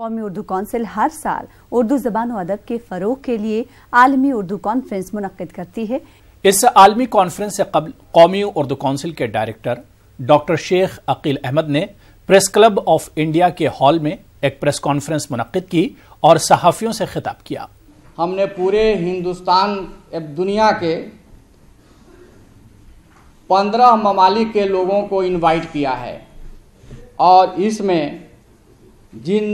قومی اردو کونسل ہر سال اردو زبان و ادب کے فروغ کے لیے عالمی اردو کانفرنس منعقد کرتی ہے۔ اس عالمی کانفرنس سے قبل قومی اردو کونسل کے ڈائریکٹر ڈاکٹر شیخ عقیل احمد نے پریس کلب آف انڈیا کے ہال میں ایک پریس کانفرنس منعقد کی اور صحافیوں سے خطاب کیا۔ ہم نے پورے ہندوستان دنیا کے 15 ممالک کے لوگوں کو انوائٹ کیا ہے، اور اس میں جن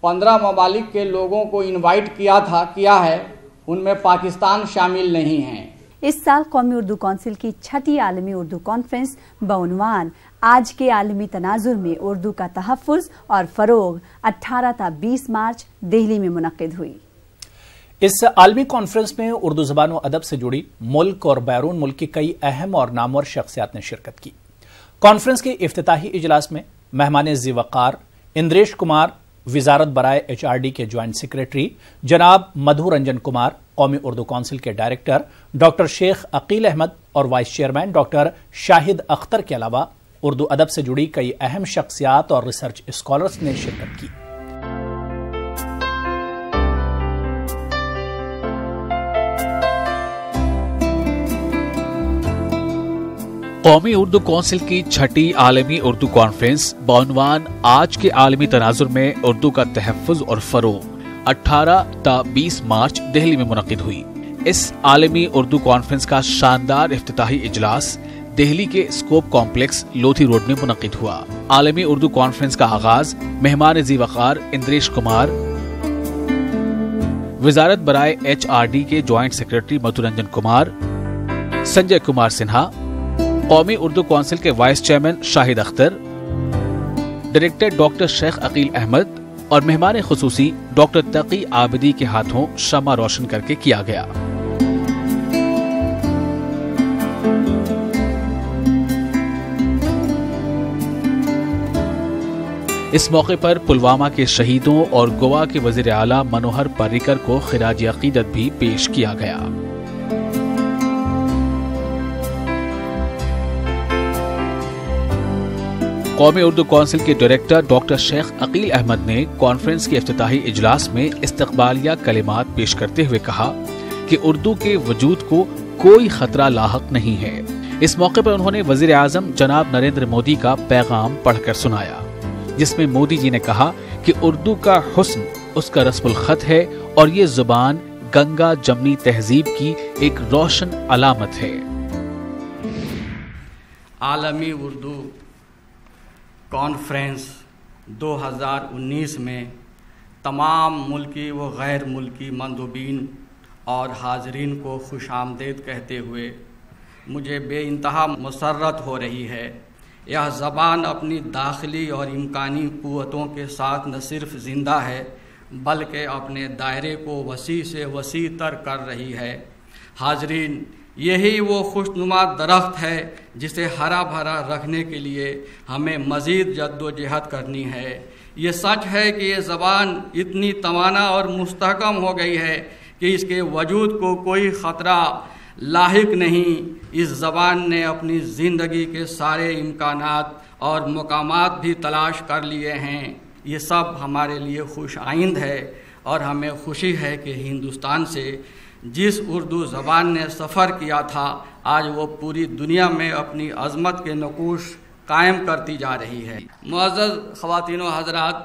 15 ممالک کے لوگوں کو انوائٹ کیا ہے ان میں پاکستان شامل نہیں ہیں۔ اس سال قومی اردو کونسل کی 6ٹی عالمی اردو کانفرنس بعنوان آج کے عالمی تناظر میں اردو کا تحفظ اور فروغ 18 تا 20 مارچ دہلی میں منعقد ہوئی۔ اس عالمی کانفرنس میں اردو زبان و ادب سے جڑی ملک اور بیرون ملک کی کئی اہم اور نامور شخصیات نے شرکت کی۔ کانفرنس کے افتتاحی اجلاس میں مہمان ذی وقار اندریش کمار، وزارت برائے HRD کے جوائنٹ سیکریٹری جناب مدھو رنجن کمار، قومی اردو کونسل کے ڈائریکٹر ڈاکٹر شیخ عقیل احمد اور vice chairman doctor Shahid Akhtar کے علاوہ اردو ادب سے جڑی کئی اہم شخصیات اور ریسرچ اسکالرز نے شرکت کی۔ قومی اردو کونسل کی 6ٹی عالمی اردو کانفرنس بعنوان آج کے عالمی تناظر میں اردو کا تحفظ اور فروغ 18 تا 20 مارچ دہلی میں منعقد ہوئی۔ اس عالمی اردو کانفرنس کا شاندار افتتاحی اجلاس دہلی کے اسکوپ کمپلیکس لودھی روڈ میں منعقد ہوا۔ عالمی اردو کانفرنس کا آغاز مہمان ذی وقار اندریش کمار، وزارت برائے HRD کے جوائنٹ سیکریٹری مدھو رنجن کمار، سنجے کمار سنہا، قومی اردو کونسل کے وائس چیئرمین شاہد اختر، ڈائریکٹر ڈاکٹر شیخ عقیل احمد اور مہمان خصوصی ڈاکٹر تقی عابدی کے ہاتھوں شمع روشن کر کے کیا گیا۔ اس موقع پر پلوامہ کے شہیدوں اور گوا کے وزیر اعلیٰ منوہر پاریکر کو خراج عقیدت بھی پیش کیا گیا۔ قومی اردو کونسل کے ڈائریکٹر ڈاکٹر شیخ عقیل احمد نے کانفرنس کے افتتاحی اجلاس میں استقبالیہ کلمات پیش کرتے ہوئے کہا کہ اردو کے وجود کو کوئی خطرہ لاحق نہیں ہے۔ اس موقع پر انہوں نے وزیر اعظم جناب نریندر مودی کا پیغام پڑھ کر سنایا، جس میں مودی جی نے کہا کہ اردو کا حسن اس کا رسم الخط ہے اور یہ زبان گنگا جمنی تہذیب کی ایک روشن علامت ہے۔ عالمی اردو کانفرنس 2019 میں تمام ملکی و غیر ملکی مندوبین اور حاضرین کو خوش آمدید کہتے ہوئے مجھے بے انتہا مسرت ہو رہی ہے۔ یہ زبان اپنی داخلی اور امکانی قوتوں کے ساتھ نہ صرف زندہ ہے بلکہ اپنے دائرے کو وسیع سے وسیع تر کر رہی ہے۔ حاضرین، یہی وہ خوشنما درخت ہے جسے ہرا بھرا رکھنے کے لیے ہمیں مزید جد و جہد کرنی ہے۔ یہ سچ ہے کہ یہ زبان اتنی توانا اور مستحکم ہو گئی ہے کہ اس کے وجود کو کوئی خطرہ لاحق نہیں۔ اس زبان نے اپنی زندگی کے سارے امکانات اور مقامات بھی تلاش کر لیے ہیں۔ یہ سب ہمارے لیے خوش آئند ہے اور ہمیں خوشی ہے کہ ہندوستان سے جس اردو زبان نے سفر کیا تھا آج وہ پوری دنیا میں اپنی عظمت کے نقوش قائم کرتی جا رہی ہے۔ معزز خواتین و حضرات،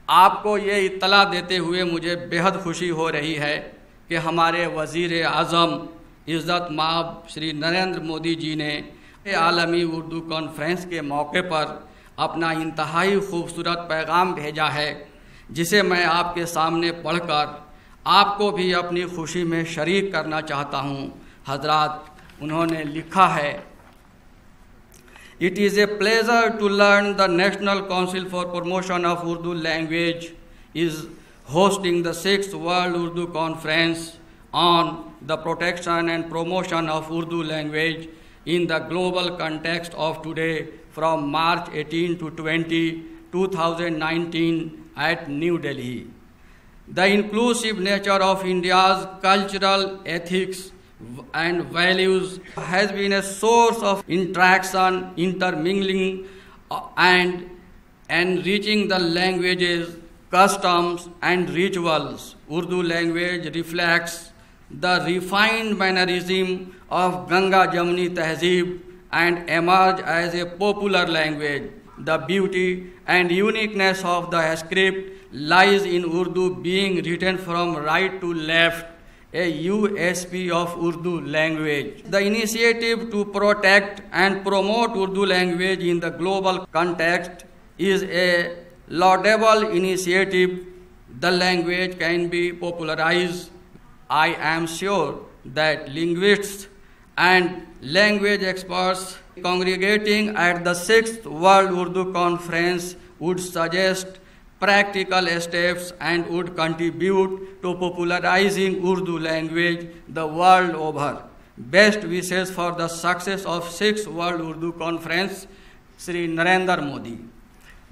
آپ کو یہ اطلاع دیتے ہوئے مجھے بہت خوشی ہو رہی ہے کہ ہمارے وزیر اعظم عزت مآب شری نریندر مودی جی نے عالمی اردو کانفرنس کے موقع پر اپنا انتہائی خوبصورت پیغام بھیجا ہے، جسے میں آپ کے سامنے پڑھ کر آپ کو بھی اپنی خوشی میں شریک کرنا چاہتا ہوں۔ حضرات، انہوں نے لکھا ہے، It is a pleasure to learn the National Council for Promotion of Urdu Language is hosting the 6th World Urdu Conference on the protection and promotion of Urdu language in the global context of today from March 18 to 20, 2019 at New Delhi. The inclusive nature of India's cultural ethics and values has been a source of interaction, intermingling and enriching the languages, customs and rituals. Urdu language reflects the refined mannerism of Ganga Jamuni Tehzeeb and emerge as a popular language. The beauty and uniqueness of the script lies in Urdu being written from right to left, a USP of Urdu language. The initiative to protect and promote Urdu language in the global context is a laudable initiative. The language can be popularized. I am sure that linguists and language experts congregating at the 6th World Urdu Conference would suggest practical steps and would contribute to popularizing Urdu language the world over. Best wishes for the success of 6th World Urdu Conference, Shri Narendra Modi.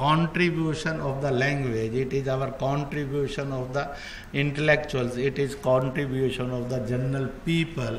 contribution of the language, it is our contribution of the intellectuals, it is contribution of the general people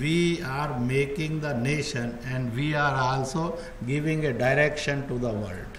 we are making the nation and we are also giving a direction to the world।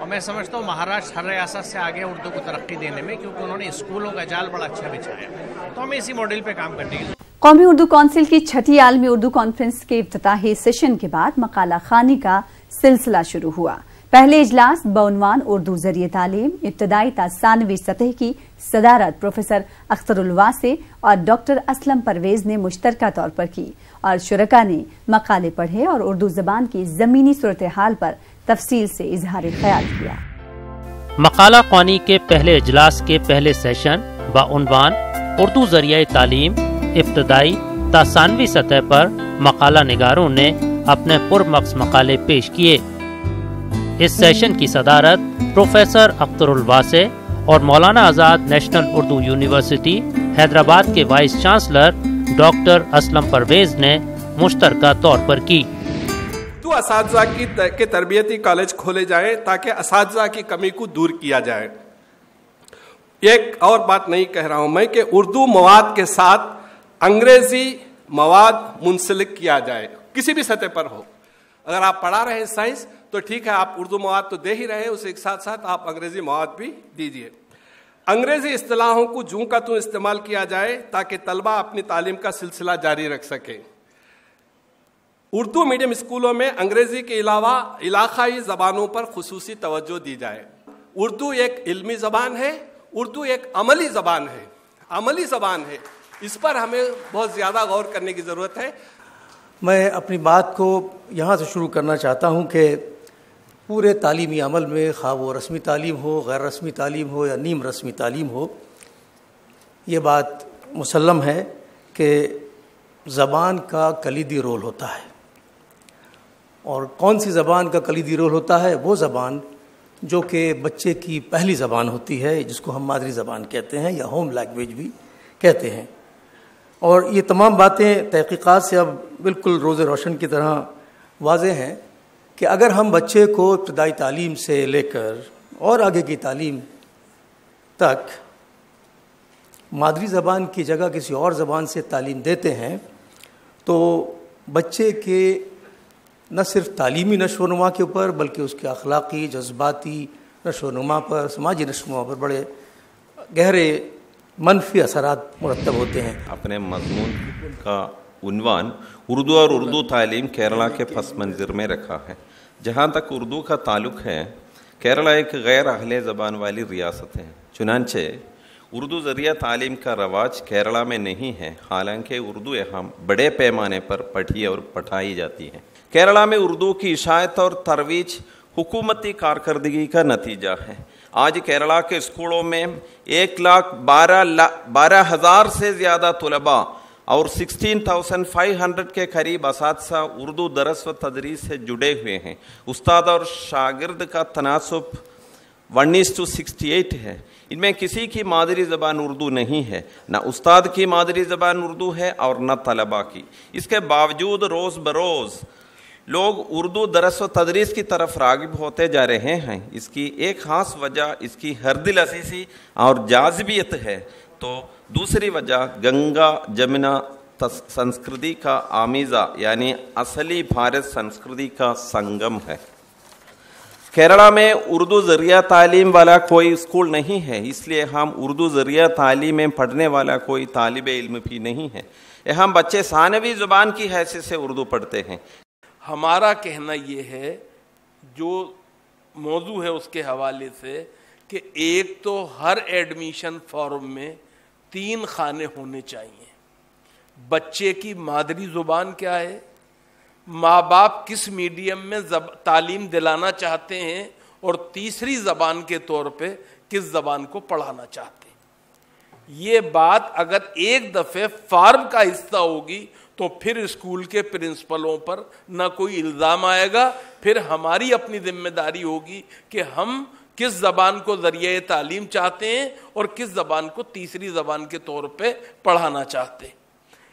اور میں سمجھتا ہوں مہاراشٹر ہر ریاست سے آگے اردو کو ترقی دینے میں، کیونکہ انہوں نے اسکولوں کا جال بڑا اچھا بچھایا، تو ہمیں اسی ماڈل پہ کام کرنے کی۔ قومی اردو کونسل کی چھٹی عالمی اردو کانفرنس کے افتتاحی سیشن کے بعد مقالہ خوانی کا سلسلہ شروع ہوا۔ پہلے اجلاس بعنوان اردو ذریعہ تعلیم ابتدائی تا ثانوی سطح کی صدارت پروفیسر اختر الواسع اور ڈاکٹر اسلم پرویز نے مشترکہ طور پر کی، اور شرکاء نے مقالے پڑھے اور اردو زبان کی زمینی صورتحال پر تفصیل سے اظہار خیال کیا۔ مقالہ خوانی کے پہلے اجلاس کے پہلے سیشن بعنوان اردو ذریعہ تعلیم ابتدائی تا ثانوی سطح پر مقالہ نگاروں نے اپنے پرمغز مقالے پیش کیے۔ اس سیشن کی صدارت پروفیسر اختر الواسع اور مولانا آزاد نیشنل اردو یونیورسٹی حیدرآباد کے vice chancellor doctor Aslam Parvez نے مشترکہ طور پر کی۔ تو اساتذہ کے تربیتی کالج کھولے جائیں تاکہ اساتذہ کی کمی کو دور کیا جائے۔ ایک اور بات نہیں کہہ رہا ہوں میں کہ اردو مواد کے ساتھ انگریزی مواد منسلک کیا جائے، کسی بھی سطح پر ہو۔ اگر آپ پڑھا رہے ہیں سائنس تو ٹھیک ہے، آپ اردو مواد تو دے ہی رہے ہیں، اسے ایک ساتھ ساتھ آپ انگریزی مواد بھی دیجیے۔ انگریزی اصطلاحوں کو جوں کا توں استعمال کیا جائے تاکہ طلبہ اپنی تعلیم کا سلسلہ جاری رکھ سکیں۔ اردو میڈیم اسکولوں میں انگریزی کے علاوہ علاقائی زبانوں پر خصوصی توجہ دی جائے۔ اردو ایک علمی زبان ہے، اردو ایک عملی زبان ہے، عملی زبان ہے، اس پر ہمیں بہت زیادہ غور کرنے کی ضرورت ہے۔ میں اپنی بات کو یہاں سے شروع کرنا چاہتا ہوں کہ پورے تعلیمی عمل میں، خواہ وہ رسمی تعلیم ہو، غیر رسمی تعلیم ہو یا نیم رسمی تعلیم ہو، یہ بات مسلم ہے کہ زبان کا کلیدی رول ہوتا ہے۔ اور کون سی زبان کا کلیدی رول ہوتا ہے؟ وہ زبان جو کہ بچے کی پہلی زبان ہوتی ہے، جس کو ہم مادری زبان کہتے ہیں یا ہوم لینگویج بھی کہتے ہیں۔ اور یہ تمام باتیں تحقیقات سے اب بالکل روز روشن کی طرح واضح ہیں کہ اگر ہم بچے کو ابتدائی تعلیم سے لے کر اور آگے کی تعلیم تک مادری زبان کی جگہ کسی اور زبان سے تعلیم دیتے ہیں تو بچے کے نہ صرف تعلیمی نشو و نما کے اوپر بلکہ اس کے اخلاقی، جذباتی نشو و نما پر، سماجی نشو و نما پر بڑے گہرے منفی اثرات مرتب ہوتے ہیں۔ اپنے مضمون کا عنوان اردو اور اردو تعلیم کیرلا کے پس منظر میں رکھا ہے۔ جہاں تک اردو کا تعلق ہے، کیرلا ایک غیر اہل زبان والی ریاست ہے، چنانچہ اردو ذریعہ تعلیم کا رواج کیرلا میں نہیں ہے، حالانکہ اردو یہاں بڑے پیمانے پر پڑھی اور پڑھائی جاتی ہے۔ کیرلا میں اردو کی اشاعت اور ترویج حکومتی کارکردگی کا نتیجہ ہے۔ آج کیرلا کے اسکولوں میں 1,12,000 سے زیادہ طلباء اور 16,500 کے قریب اساتذہ اردو درس و تدریس سے جڑے ہوئے ہیں۔ استاد اور شاگرد کا تناسب 1:68 ہے۔ ان میں کسی کی مادری زبان اردو نہیں ہے، نہ استاد کی مادری زبان اردو ہے اور نہ طلباء کی۔ اس کے باوجود روز بروز لوگ اردو درس و تدریس کی طرف راغب ہوتے جا رہے ہیں۔ اس کی ایک خاص وجہ اس کی ہر دل عزیزی اور جاذبیت ہے، تو دوسری وجہ گنگا جمنا سنسکرتی کا آمیزہ یعنی اصلی بھارت سنسکرتی کا سنگم ہے۔ کیرلا میں اردو ذریعہ تعلیم والا کوئی اسکول نہیں ہے، اس لیے ہم اردو ذریعہ تعلیم میں پڑھنے والا کوئی طالب علم بھی نہیں ہے۔ یہاں بچے ثانوی زبان کی حیثیت سے اردو پڑھتے ہیں۔ ہمارا کہنا یہ ہے، جو موضوع ہے اس کے حوالے سے، کہ ایک تو ہر ایڈمیشن فارم میں 3 خانے ہونے چاہیے۔ بچے کی مادری زبان کیا ہے، ماں باپ کس میڈیم میں تعلیم دلانا چاہتے ہیں، اور تیسری زبان کے طور پہ کس زبان کو پڑھانا چاہتے ہیں۔ یہ بات اگر ایک دفعہ فارم کا حصہ ہوگی تو پھر اسکول کے پرنسپلوں پر نہ کوئی الزام آئے گا، پھر ہماری اپنی ذمہ داری ہوگی کہ ہم کس زبان کو ذریعہ تعلیم چاہتے ہیں اور کس زبان کو تیسری زبان کے طور پہ پڑھانا چاہتے ہیں۔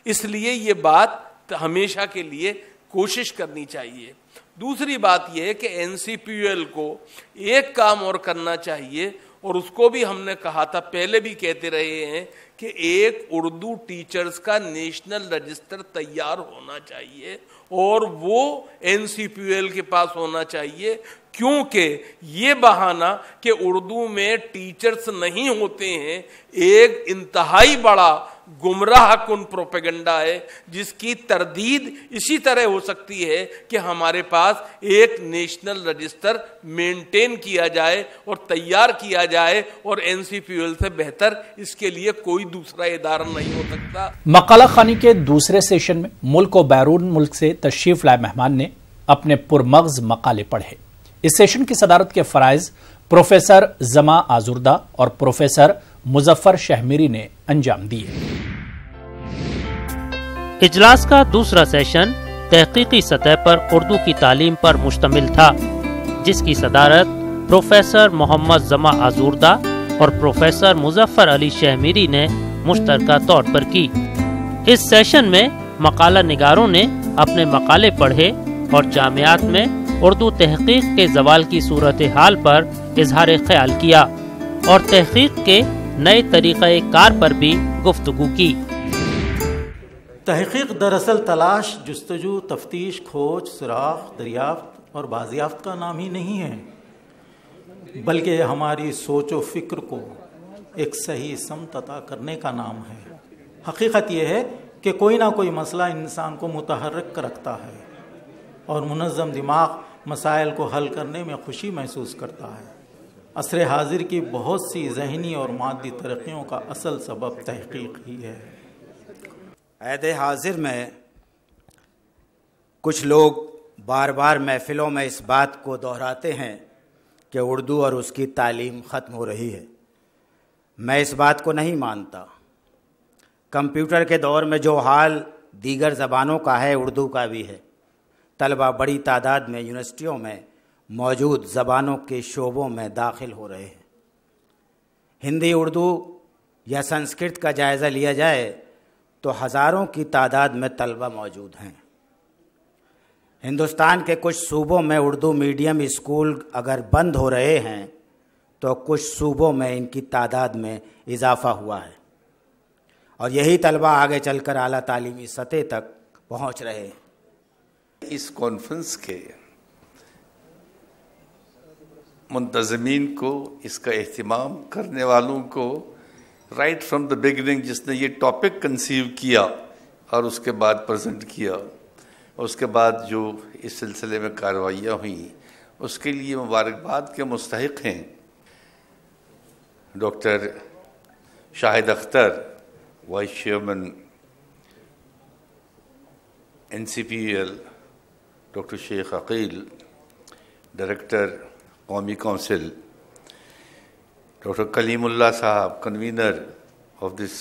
اس لیے یہ بات ہمیشہ کے لیے کوشش کرنی چاہیے۔ دوسری بات یہ ہے کہ NCPUL کو ایک کام اور کرنا چاہیے، اور اس کو بھی ہم نے کہا تھا، پہلے بھی کہتے رہے ہیں کہ ایک اردو ٹیچرز کا نیشنل رجسٹر تیار ہونا چاہیے اور وہ NCPUL کے پاس ہونا چاہیے، کیونکہ یہ بہانہ کہ اردو میں ٹیچرز نہیں ہوتے ہیں ایک انتہائی بڑا گمراہ کن پروپیگنڈا ہے، جس کی تردید اسی طرح ہو سکتی ہے کہ ہمارے پاس ایک نیشنل رجسٹر مینٹین کیا جائے اور تیار کیا جائے، اور NCPUL سے بہتر اس کے لیے کوئی دوسرا ادارہ نہیں ہو سکتا۔ مقالہ خوانی کے دوسرے سیشن میں ملک و بیرون ملک سے تشریف لائے مہمان نے اپنے پرمغز مقالے پڑھے۔ اس سیشن کی صدارت کے فرائض پروفیسر زما آزردہ اور پروفیسر مظفر شہمیری نے انجام دیے۔ اجلاس کا دوسرا سیشن تحقیقی سطح پر اردو کی تعلیم پر مشتمل تھا، جس کی صدارت پروفیسر محمد زما آزردہ اور پروفیسر مظفر علی شہمیری نے مشترکہ طور پر کی۔ اس سیشن میں مقالہ نگاروں نے اپنے مقالے پڑھے اور جامعات میں اردو تحقیق کے زوال کی صورتحال پر اظہار خیال کیا اور تحقیق کے نئے طریقہ کار پر بھی گفتگو کی۔ تحقیق دراصل تلاش، جستجو، تفتیش، کھوج، سراغ، دریافت اور بازیافت کا نام ہی نہیں ہے، بلکہ ہماری سوچ و فکر کو ایک صحیح سمت عطا کرنے کا نام ہے۔ حقیقت یہ ہے کہ کوئی نہ کوئی مسئلہ انسان کو متحرک رکھتا ہے اور منظم دماغ مسائل کو حل کرنے میں خوشی محسوس کرتا ہے۔ عصر حاضر کی بہت سی ذہنی اور مادی ترقیوں کا اصل سبب تحقیق ہی ہے۔ عہد حاضر میں کچھ لوگ بار بار محفلوں میں اس بات کو دہراتے ہیں کہ اردو اور اس کی تعلیم ختم ہو رہی ہے۔ میں اس بات کو نہیں مانتا۔ کمپیوٹر کے دور میں جو حال دیگر زبانوں کا ہے، اردو کا بھی ہے۔ طلبہ بڑی تعداد میں یونیورسٹیوں میں موجود زبانوں کے شعبوں میں داخل ہو رہے ہیں۔ ہندی، اردو یا سنسکرت کا جائزہ لیا جائے تو ہزاروں کی تعداد میں طلبہ موجود ہیں۔ ہندوستان کے کچھ صوبوں میں اردو میڈیم اسکول اگر بند ہو رہے ہیں تو کچھ صوبوں میں ان کی تعداد میں اضافہ ہوا ہے، اور یہی طلبہ آگے چل کر اعلیٰ تعلیمی سطح تک پہنچ رہے ہیں۔ اس کانفرنس کے منتظمین کو، اس کا اہتمام کرنے والوں کو، رائٹ فرام دا بگننگ جس نے یہ ٹاپک کنسیو کیا اور اس کے بعد پریزنٹ کیا، اس کے بعد جو اس سلسلے میں کارروائیاں ہوئیں، اس کے لیے مبارکباد کے مستحق ہیں doctor Shahid Akhtar, vice chairman NCPUL، doctor Sheikh Aqeel, director قومی council, doctor Kaleem Ullah Sahab, convener of this